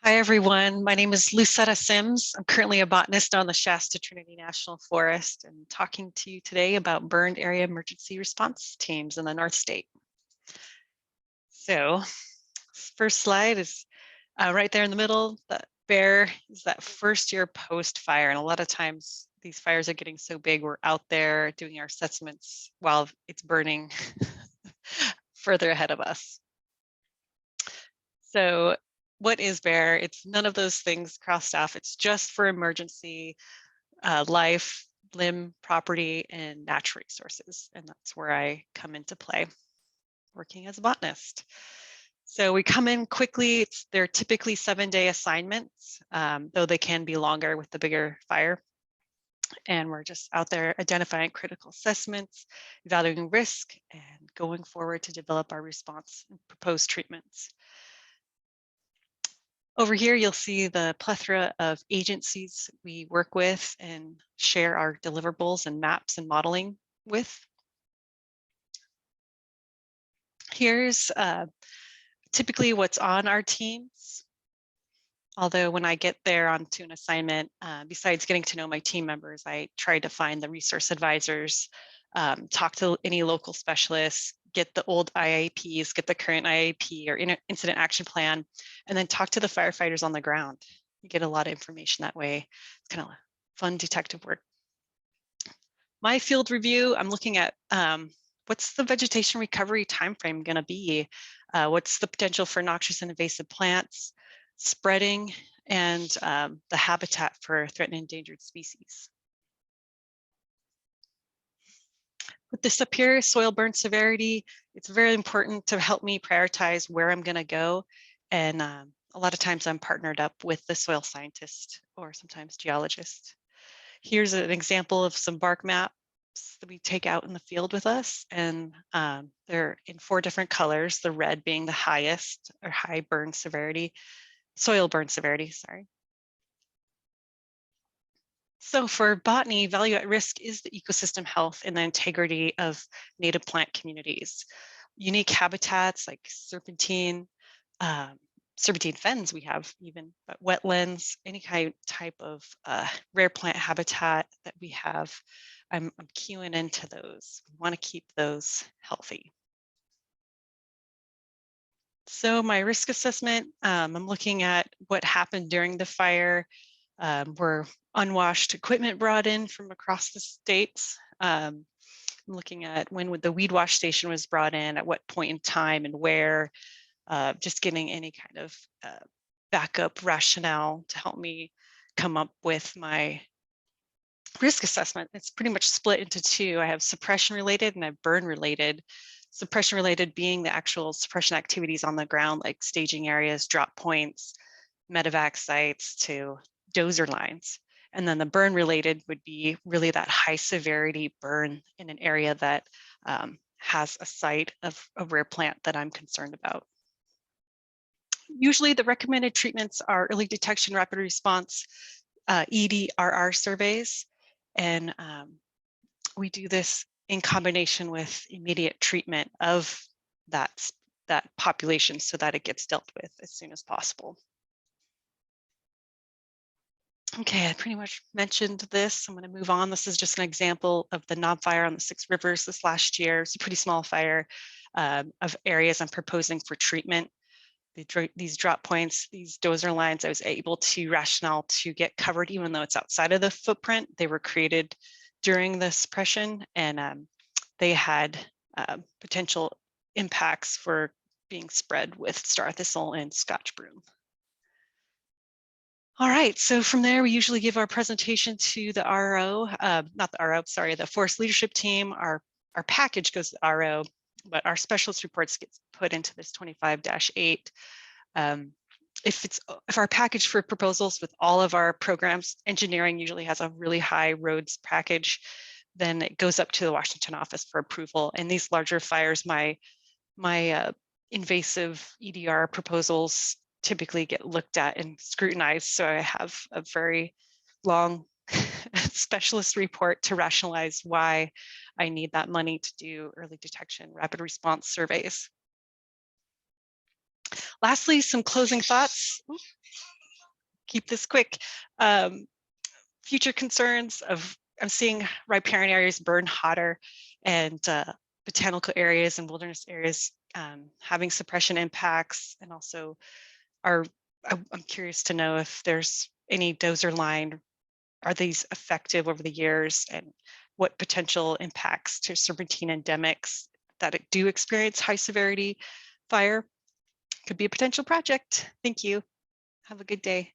Hi, everyone. My name is Lusetta Sims. I'm currently a botanist on the Shasta Trinity National Forest and talking to you today about burned area emergency response teams in the North State. So first slide is right there in the middle. That BAER is that first year post-fire. And a lot of times these fires are getting so big, we're out there doing our assessments while it's burning further ahead of us. So what is BAER? It's none of those things crossed off. It's just for emergency life, limb, property, and natural resources. And that's where I come into play, working as a botanist. So we come in quickly. They're typically 7-day assignments, though they can be longer with the bigger fire. And we're just out there identifying critical assessments, evaluating risk, and going forward to develop our response and proposed treatments. Over here, you'll see the plethora of agencies we work with and share our deliverables and maps and modeling with. Here's typically what's on our teams. Although when I get there onto an assignment, besides getting to know my team members, I try to find the resource advisors, talk to any local specialists, get the old IAPs, get the current IAP or incident action plan, and then talk to the firefighters on the ground. You get a lot of information that way. It's kind of fun detective work. My field review, I'm looking at what's the vegetation recovery timeframe going to be? What's the potential for noxious and invasive plants spreading, and the habitat for threatened and endangered species. With this up here, soil burn severity, it's very important to help me prioritize where I'm going to go. And a lot of times I'm partnered up with the soil scientist or sometimes geologist. Here's an example of some bark maps that we take out in the field with us. And they're in 4 different colors, the red being the highest or high burn severity, soil burn severity, sorry. So for botany, value at risk is the ecosystem health and the integrity of native plant communities. Unique habitats like serpentine fens we have even, but wetlands, any type of rare plant habitat that we have, I'm queuing into those. We want to keep those healthy. So my risk assessment, I'm looking at what happened during the fire. Were unwashed equipment brought in from across the states. I'm looking at when the weed wash station was brought in, at what point in time and where, just getting any kind of backup rationale to help me come up with my risk assessment. It's pretty much split into 2. I have suppression related and I have burn related. Suppression related being the actual suppression activities on the ground, like staging areas, drop points, medevac sites to dozer lines. And then the burn related would be really that high severity burn in an area that has a site of a rare plant that I'm concerned about. Usually the recommended treatments are early detection, rapid response, EDRR surveys. And we do this in combination with immediate treatment of that population so that it gets dealt with as soon as possible. Okay, I pretty much mentioned this. I'm going to move on. This is just an example of the knob fire on the 6 rivers this last year. It's a pretty small fire of areas I'm proposing for treatment. These drop points, these dozer lines, I was able to rationale to get covered even though it's outside of the footprint. They were created during the suppression, and they had potential impacts for being spread with star thistle and Scotch broom. All right, so from there, we usually give our presentation to the RO, not the RO, sorry, the forest leadership team. Our package goes to the RO, but our specialist reports gets put into this 25-8. If our package for proposals with all of our programs, engineering usually has a really high roads package, then it goes up to the Washington office for approval. And these larger fires, my invasive EDR proposals typically get looked at and scrutinized. So I have a very long specialist report to rationalize why I need that money to do early detection, rapid response surveys. Lastly, some closing thoughts. keep this quick. Future concerns of, I'm seeing riparian areas burn hotter, and botanical areas and wilderness areas having suppression impacts, and also I'm curious to know if there's any dozer line. Are these effective over the years, and what potential impacts to serpentine endemics that do experience high severity fire could be a potential project? Thank you. Have a good day.